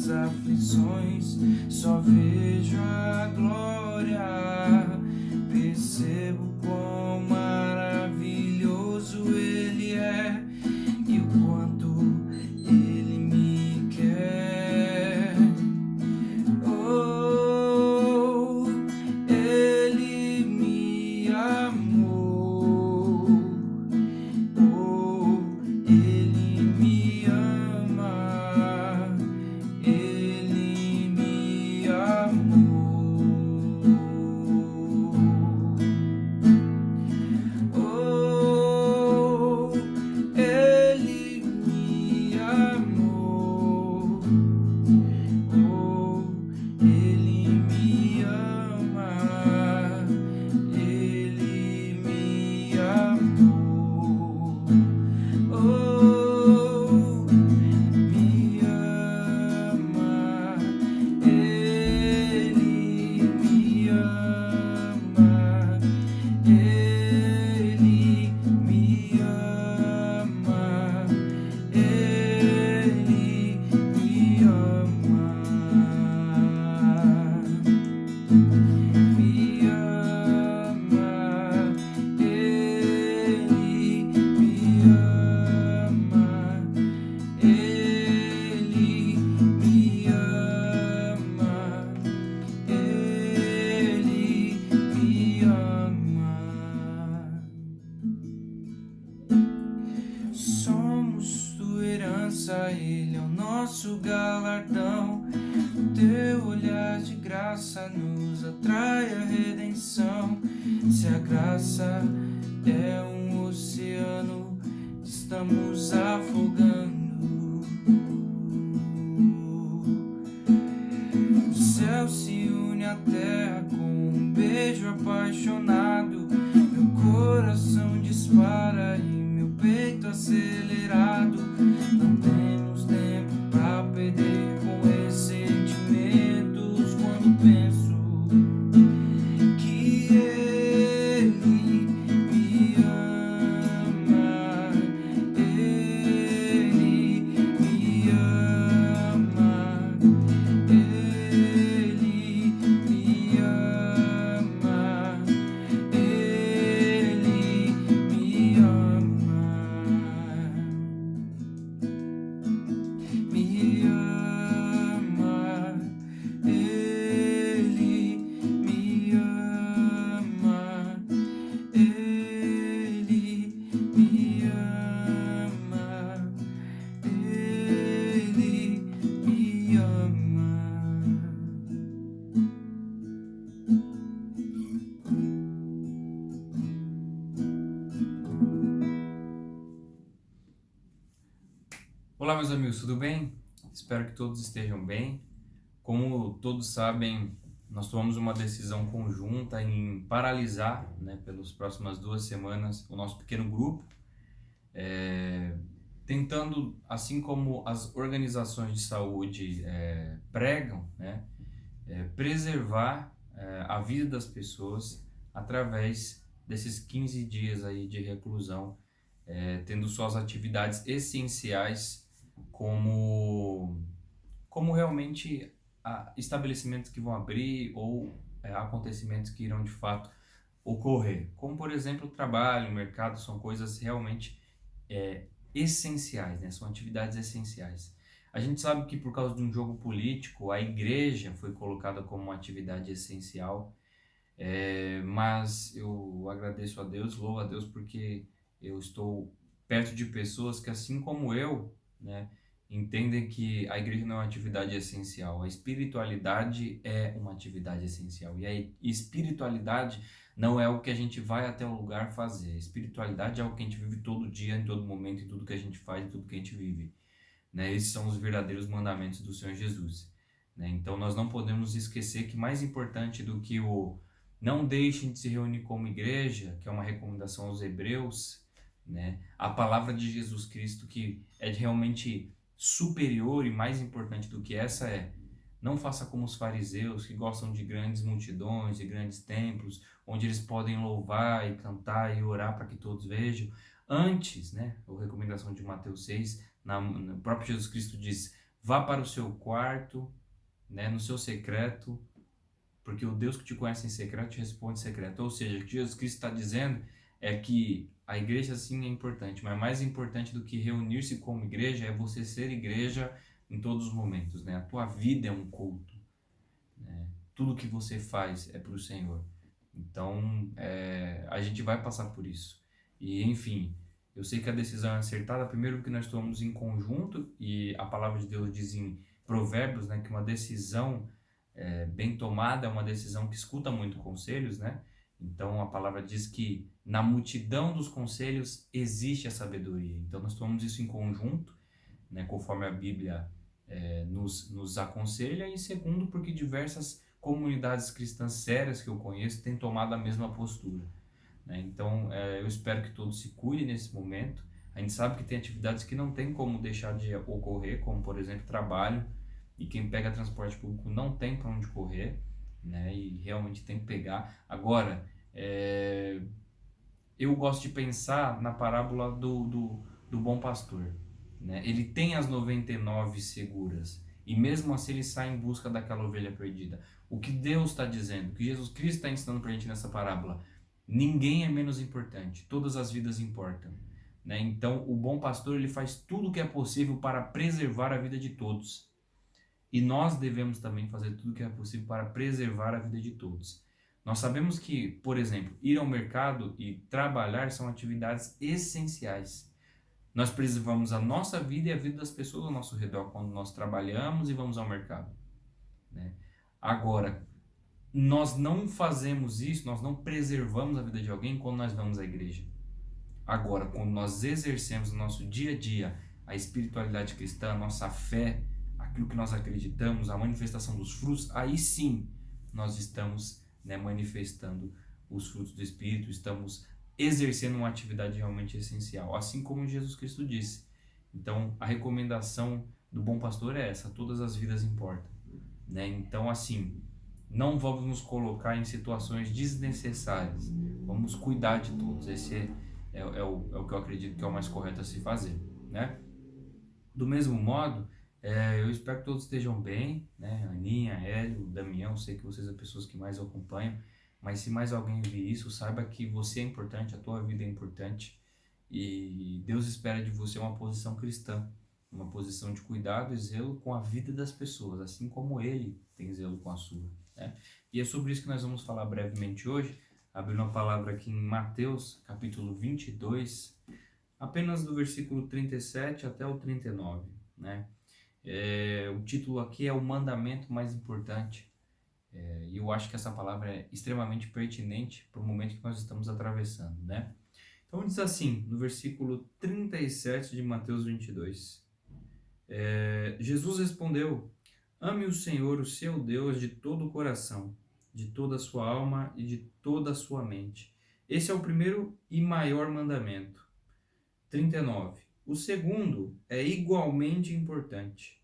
das aflições, só vejo a glória, percebo quão maravilhoso Ele é e o quanto Ele me quer. Oh, Ele me amou. Oh, Ele me ama. Ele me amou. Oh, Ele me amou. Oh, Ele me ama. Ele me amou. Oh, me ama. Ele me ama. Ele me ama. Ele me ama. Me ama. Ele me ama. Ele me ama. Ele me ama. Somos tua herança, Ele é o nosso galardão. O teu olhar de graça nos atrai a redenção. Se a graça é um oceano, estamos afogando. O céu se une à terra com um beijo apaixonado. Meu coração dispara e meu peito acelerado. Não temos tempo pra perder com ressentimentos quando penso que Ele me ama. Ele me ama. Ele me ama. Ele me ama. Me ama. Ele me ama. Ele me ama. Ele me ama. Olá, meus amigos, tudo bem? Espero que todos estejam bem. Como todos sabem, nós tomamos uma decisão conjunta em paralisar, pelas próximas 2 semanas, o nosso pequeno grupo, tentando, assim como as organizações de saúde pregam, preservar a vida das pessoas através desses 15 dias aí de reclusão, tendo só as atividades essenciais como realmente estabelecimentos que vão abrir ou acontecimentos que irão de fato ocorrer, como por exemplo o trabalho, o mercado, são coisas realmente essenciais, são atividades essenciais. A gente sabe que por causa de um jogo político, a igreja foi colocada como uma atividade essencial, mas eu agradeço a Deus, louvo a Deus, porque eu estou perto de pessoas que, assim como eu, entendem que a igreja não é uma atividade essencial. A espiritualidade é uma atividade essencial. E a espiritualidade não é algo que a gente vai até o lugar fazer. A espiritualidade é algo que a gente vive todo dia, em todo momento, em tudo que a gente faz, em tudo que a gente vive. Esses são os verdadeiros mandamentos do Senhor Jesus. Então nós não podemos esquecer que mais importante do que o não deixem de se reunir como igreja, que é uma recomendação aos hebreus, a palavra de Jesus Cristo, que é realmente superior e mais importante do que essa, não faça como os fariseus, que gostam de grandes multidões, de grandes templos, onde eles podem louvar e cantar e orar para que todos vejam. Antes, a recomendação de Mateus 6, o próprio Jesus Cristo diz: vá para o seu quarto, né, no seu secreto, porque o Deus que te conhece em secreto te responde em secreto. Ou seja, o que Jesus Cristo está dizendo é que a igreja sim é importante, mas mais importante do que reunir-se como igreja é você ser igreja em todos os momentos, né? A tua vida é um culto, né? Tudo que você faz é para o Senhor. Então, a gente vai passar por isso. E, enfim, eu sei que a decisão é acertada, primeiro porque nós estamos em conjunto, e a palavra de Deus diz em Provérbios, né, que uma decisão bem tomada é uma decisão que escuta muito conselhos, né? Então, a palavra diz que na multidão dos conselhos existe a sabedoria. Então, nós tomamos isso em conjunto, né, conforme a Bíblia nos aconselha, e segundo, porque diversas comunidades cristãs sérias que eu conheço têm tomado a mesma postura, né? Então, eu espero que todos se cuidem nesse momento. A gente sabe que tem atividades que não tem como deixar de ocorrer, como, por exemplo, trabalho, e quem pega transporte público não tem para onde correr, né? E realmente tem que pegar. Agora, eu gosto de pensar na parábola do bom pastor, né? Ele tem as 99 seguras e mesmo assim ele sai em busca daquela ovelha perdida. O que Deus está dizendo, o que Jesus Cristo está ensinando para a gente nessa parábola: ninguém é menos importante, todas as vidas importam, né? Então o bom pastor ele faz tudo o que é possível para preservar a vida de todos, e nós devemos também fazer tudo o que é possível para preservar a vida de todos. Nós sabemos que, por exemplo, ir ao mercado e trabalhar são atividades essenciais. Nós preservamos a nossa vida e a vida das pessoas ao nosso redor quando nós trabalhamos e vamos ao mercado, né? Agora, nós não fazemos isso, nós não preservamos a vida de alguém quando nós vamos à igreja. Agora, quando nós exercemos no nosso dia a dia a espiritualidade cristã, a nossa fé, aquilo que nós acreditamos, a manifestação dos frutos, aí sim nós estamos, né, manifestando os frutos do Espírito, estamos exercendo uma atividade realmente essencial, assim como Jesus Cristo disse. Então, a recomendação do bom pastor é essa: todas as vidas importam, né? Então, assim, não vamos nos colocar em situações desnecessárias, vamos cuidar de todos. Esse é o que eu acredito que é o mais correto a se fazer, né? Do mesmo modo, eu espero que todos estejam bem, né? Aninha, Hélio, Damião, sei que vocês são as pessoas que mais acompanham, mas se mais alguém vir isso, saiba que você é importante, a tua vida é importante, e Deus espera de você uma posição cristã, uma posição de cuidado e zelo com a vida das pessoas, assim como Ele tem zelo com a sua, né? E é sobre isso que nós vamos falar brevemente hoje, abrindo a palavra aqui em Mateus, capítulo 22, apenas do versículo 37 até o 39, né? O título aqui é o mandamento mais importante, e eu acho que essa palavra é extremamente pertinente para o momento que nós estamos atravessando, né? Então diz assim, no versículo 37 de Mateus 22, Jesus respondeu: ame o Senhor, o seu Deus, de todo o coração, de toda a sua alma e de toda a sua mente. Esse é o primeiro e maior mandamento. 39. O segundo é igualmente importante: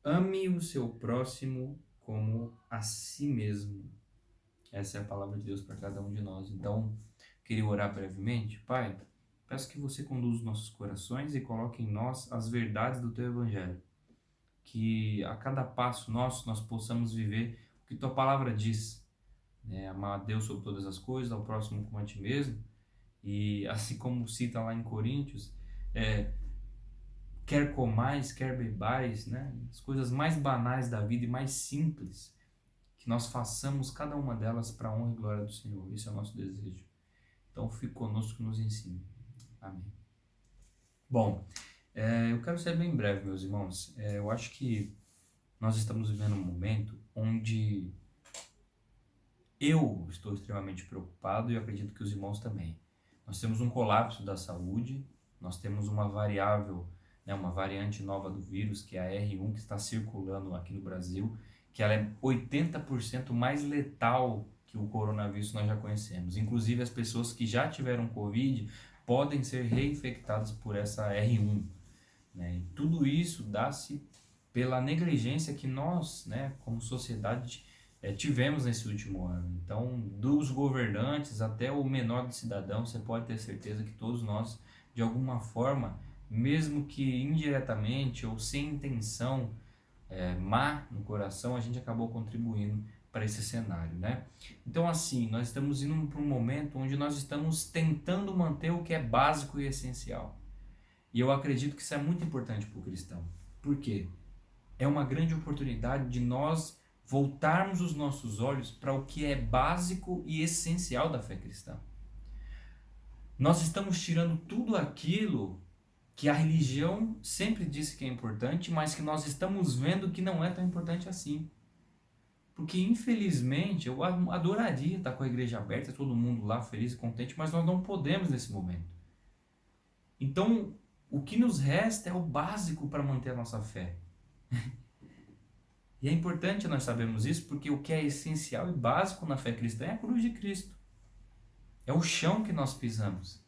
ame o seu próximo como a si mesmo. Essa é a palavra de Deus para cada um de nós. Então, queria orar brevemente. Pai, peço que você conduza os nossos corações e coloque em nós as verdades do teu evangelho. Que a cada passo nosso nós possamos viver o que tua palavra diz, né? Amar a Deus sobre todas as coisas, ao próximo como a ti mesmo. E assim como cita lá em Coríntios, quer comais, quer bebais, né? As coisas mais banais da vida e mais simples, que nós façamos cada uma delas para a honra e glória do Senhor. Esse é o nosso desejo. Então fique conosco e nos ensine. Amém. Bom, eu quero ser bem breve, meus irmãos. Eu acho que nós estamos vivendo um momento onde eu estou extremamente preocupado e eu acredito que os irmãos também. Nós temos um colapso da saúde, nós temos uma variável, né, uma variante nova do vírus, que é a R1, que está circulando aqui no Brasil, que ela é 80% mais letal que o coronavírus que nós já conhecemos. Inclusive, as pessoas que já tiveram Covid podem ser reinfectadas por essa R1, né? E tudo isso dá-se pela negligência que nós, né, como sociedade, tivemos nesse último ano. Então, dos governantes até o menor dos cidadãos, você pode ter certeza que todos nós, de alguma forma, mesmo que indiretamente ou sem intenção, má no coração, a gente acabou contribuindo para esse cenário, né? Então, assim, nós estamos indo para um momento onde nós estamos tentando manter o que é básico e essencial. E eu acredito que isso é muito importante para o cristão. Por quê? É uma grande oportunidade de nós voltarmos os nossos olhos para o que é básico e essencial da fé cristã. Nós estamos tirando tudo aquilo que a religião sempre disse que é importante, mas que nós estamos vendo que não é tão importante assim. Porque, infelizmente, eu adoraria estar com a igreja aberta, todo mundo lá feliz e contente, mas nós não podemos nesse momento. Então, o que nos resta é o básico para manter a nossa fé. E é importante nós sabermos isso, porque o que é essencial e básico na fé cristã é a cruz de Cristo. É o chão que nós pisamos.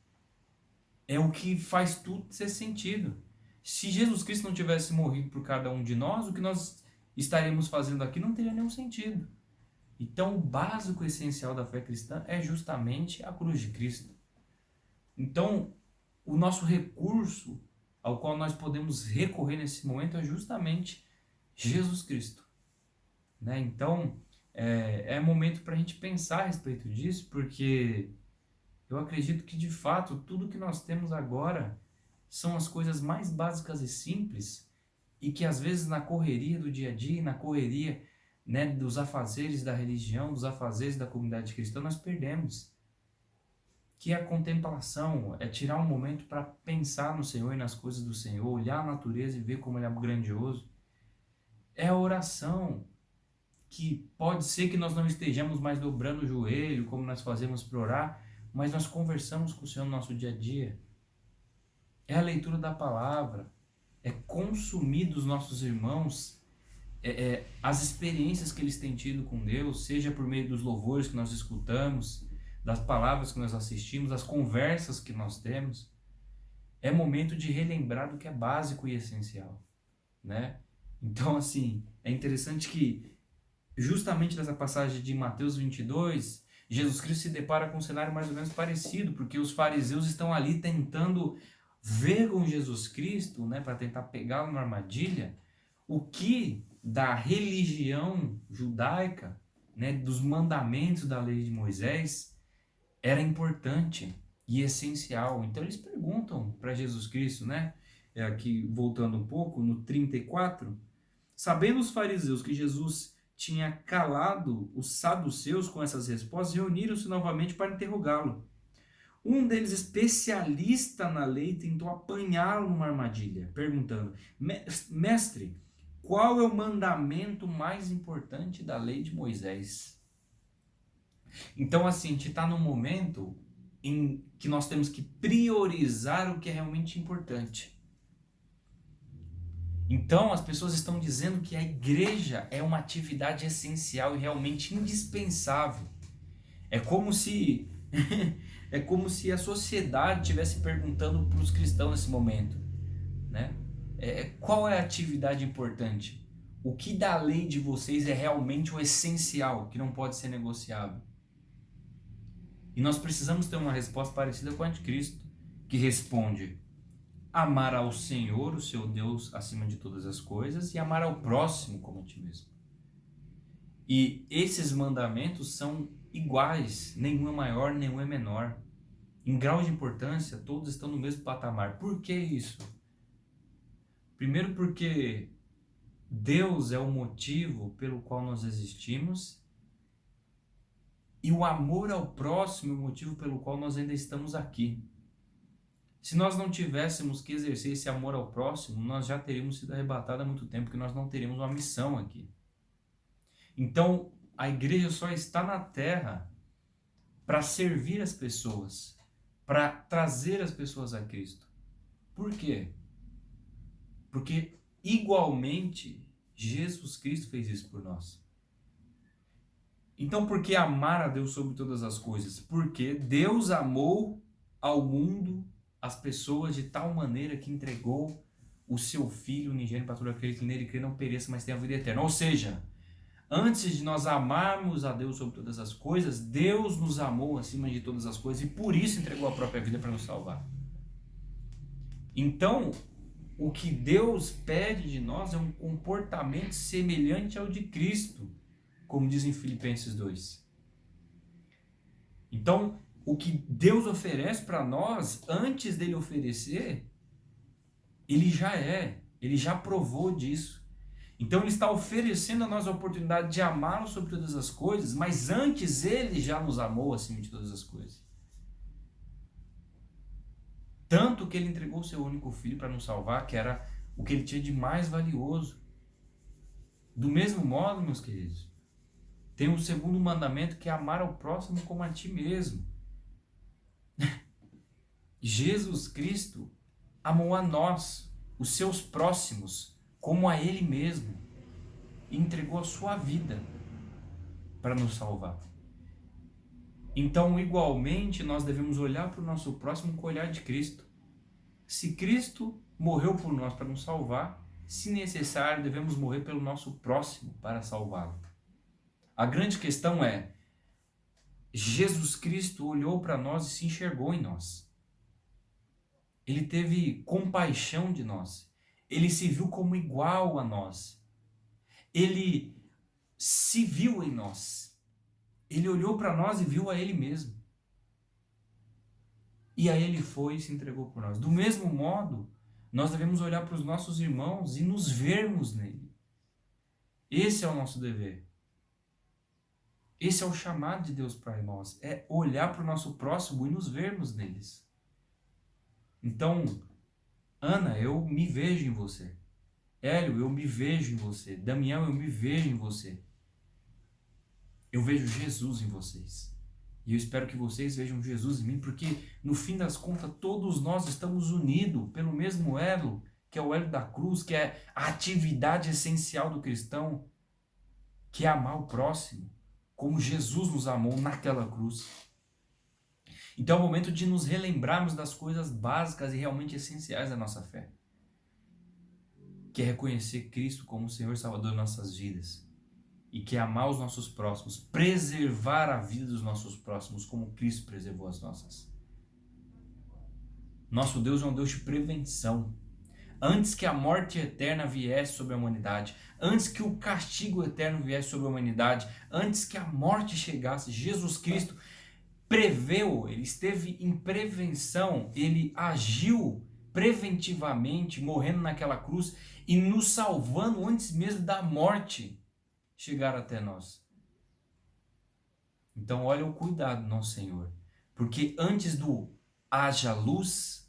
É o que faz tudo ter sentido. Se Jesus Cristo não tivesse morrido por cada um de nós, o que nós estaríamos fazendo aqui não teria nenhum sentido. Então, o básico essencial da fé cristã é justamente a cruz de Cristo. Então, o nosso recurso ao qual nós podemos recorrer nesse momento é justamente Jesus Cristo. Né? Então, é momento para a gente pensar a respeito disso, porque eu acredito que, de fato, tudo que nós temos agora são as coisas mais básicas e simples e que, às vezes, na correria do dia a dia, na correria, né, dos afazeres da religião, dos afazeres da comunidade cristã, nós perdemos. Que é a contemplação, é tirar um momento para pensar no Senhor e nas coisas do Senhor, olhar a natureza e ver como Ele é grandioso. É a oração, que pode ser que nós não estejamos mais dobrando o joelho, como nós fazemos para orar, mas nós conversamos com o Senhor no nosso dia a dia. É a leitura da palavra, é consumir dos nossos irmãos as experiências que eles têm tido com Deus, seja por meio dos louvores que nós escutamos, das palavras que nós assistimos, das conversas que nós temos. É momento de relembrar do que é básico e essencial, né? Então, assim, é interessante que justamente nessa passagem de Mateus 22, Jesus Cristo se depara com um cenário mais ou menos parecido, porque os fariseus estão ali tentando ver com Jesus Cristo, né, para tentar pegá-lo na armadilha, o que da religião judaica, né, dos mandamentos da lei de Moisés, era importante e essencial. Então eles perguntam para Jesus Cristo, né, aqui voltando um pouco, no 34, sabendo os fariseus que Jesus tinha calado os saduceus com essas respostas, reuniram-se novamente para interrogá-lo. Um deles, especialista na lei, tentou apanhá-lo numa armadilha, perguntando: Mestre, qual é o mandamento mais importante da lei de Moisés? Então, assim, a gente está num momento em que nós temos que priorizar o que é realmente importante. Então, as pessoas estão dizendo que a igreja é uma atividade essencial e realmente indispensável. É como se a sociedade estivesse perguntando para os cristãos nesse momento, né? Qual é a atividade importante? O que da lei de vocês é realmente o essencial, que não pode ser negociável? E nós precisamos ter uma resposta parecida com o anticristo, que responde: amar ao Senhor, o seu Deus, acima de todas as coisas, e amar ao próximo como a ti mesmo. E esses mandamentos são iguais, nenhum é maior, nenhum é menor. Em grau de importância, todos estão no mesmo patamar. Por que isso? Primeiro porque Deus é o motivo pelo qual nós existimos, e o amor ao próximo é o motivo pelo qual nós ainda estamos aqui. Se nós não tivéssemos que exercer esse amor ao próximo, nós já teríamos sido arrebatados há muito tempo, porque nós não teríamos uma missão aqui. Então, a igreja só está na terra para servir as pessoas, para trazer as pessoas a Cristo. Por quê? Porque, igualmente, Jesus Cristo fez isso por nós. Então, por que amar a Deus sobre todas as coisas? Porque Deus amou ao mundo, as pessoas, de tal maneira que entregou o seu Filho unigênito para todo aquele que nele crê não pereça, mas tenha a vida eterna. Ou seja, antes de nós amarmos a Deus sobre todas as coisas, Deus nos amou acima de todas as coisas e por isso entregou a própria vida para nos salvar. Então, o que Deus pede de nós é um comportamento semelhante ao de Cristo, como diz em Filipenses 2. Então, o que Deus oferece para nós, antes dele oferecer, ele já provou disso. Então ele está oferecendo a nós a oportunidade de amá-lo sobre todas as coisas, mas antes ele já nos amou acima de todas as coisas. Tanto que ele entregou o seu único filho para nos salvar, que era o que ele tinha de mais valioso. Do mesmo modo, meus queridos, tem um segundo mandamento, que é amar ao próximo como a ti mesmo. Jesus Cristo amou a nós, os seus próximos, como a ele mesmo, e entregou a sua vida para nos salvar. Então, igualmente, nós devemos olhar para o nosso próximo com o olhar de Cristo. Se Cristo morreu por nós para nos salvar, se necessário, devemos morrer pelo nosso próximo para salvá-lo. A grande questão é, Jesus Cristo olhou para nós e se enxergou em nós. Ele teve compaixão de nós. Ele se viu como igual a nós. Ele se viu em nós. Ele olhou para nós e viu a ele mesmo. E aí ele foi e se entregou por nós. Do mesmo modo, nós devemos olhar para os nossos irmãos e nos vermos nele. Esse é o nosso dever. Esse é o chamado de Deus para nós. É olhar para o nosso próximo e nos vermos neles. Então, Ana, eu me vejo em você. Hélio, eu me vejo em você. Damião, eu me vejo em você. Eu vejo Jesus em vocês. E eu espero que vocês vejam Jesus em mim, porque no fim das contas todos nós estamos unidos pelo mesmo elo, que é o elo da cruz, que é a atividade essencial do cristão, que é amar o próximo, como Jesus nos amou naquela cruz. Então é o momento de nos relembrarmos das coisas básicas e realmente essenciais da nossa fé, que é reconhecer Cristo como o Senhor e Salvador de nossas vidas, e que é amar os nossos próximos, preservar a vida dos nossos próximos como Cristo preservou as nossas. Nosso Deus é um Deus de prevenção. Antes que a morte eterna viesse sobre a humanidade, antes que o castigo eterno viesse sobre a humanidade, antes que a morte chegasse, Jesus Cristo preveu, ele esteve em prevenção, ele agiu preventivamente, morrendo naquela cruz e nos salvando antes mesmo da morte chegar até nós. Então olha o cuidado do nosso Senhor, porque antes do haja luz,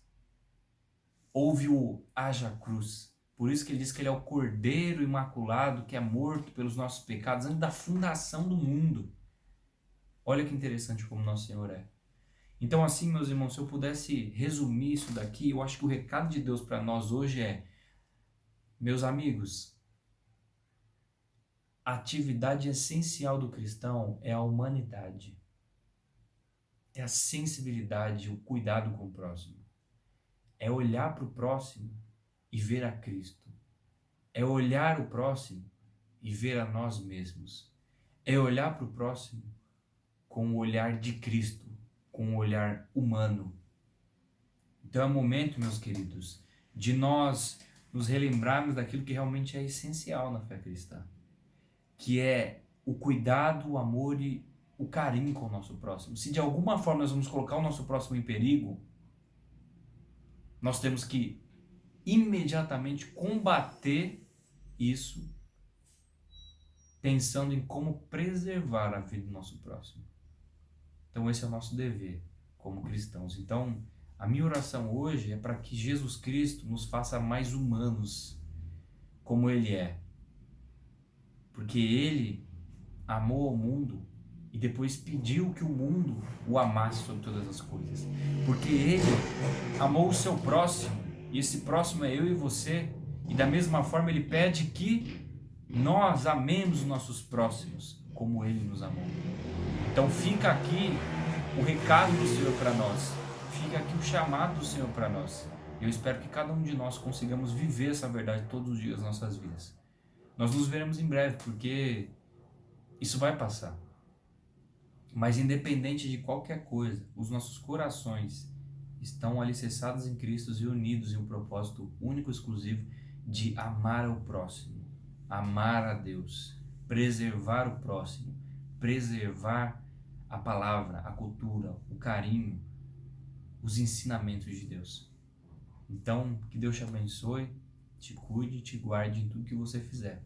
houve o haja cruz. Por isso que ele diz que ele é o Cordeiro Imaculado, que é morto pelos nossos pecados antes da fundação do mundo. Olha que interessante como nosso Senhor é. Então assim, meus irmãos, se eu pudesse resumir isso daqui, eu acho que o recado de Deus para nós hoje é, meus amigos, a atividade essencial do cristão é a humanidade. É a sensibilidade, o cuidado com o próximo. É olhar para o próximo e ver a Cristo. É olhar o próximo e ver a nós mesmos. É olhar para o próximo com o olhar de Cristo, com o olhar humano. Então é o momento, meus queridos, de nós nos relembrarmos daquilo que realmente é essencial na fé cristã, que é o cuidado, o amor e o carinho com o nosso próximo. Se de alguma forma nós vamos colocar o nosso próximo em perigo, nós temos que imediatamente combater isso, pensando em como preservar a vida do nosso próximo. Então esse é o nosso dever como cristãos. Então a minha oração hoje é para que Jesus Cristo nos faça mais humanos, como Ele é. Porque Ele amou o mundo e depois pediu que o mundo o amasse sobre todas as coisas. Porque Ele amou o seu próximo, e esse próximo é eu e você, e da mesma forma Ele pede que nós amemos os nossos próximos como Ele nos amou. Então fica aqui o recado do Senhor para nós, fica aqui o chamado do Senhor para nós. Eu espero que cada um de nós consigamos viver essa verdade todos os dias das nossas vidas. Nós nos veremos em breve, porque isso vai passar. Mas independente de qualquer coisa, os nossos corações estão alicerçadas em Cristo e unidos em um propósito único e exclusivo de amar ao próximo, amar a Deus, preservar o próximo, preservar a palavra, a cultura, o carinho, os ensinamentos de Deus. Então, que Deus te abençoe, te cuide, te guarde em tudo que você fizer.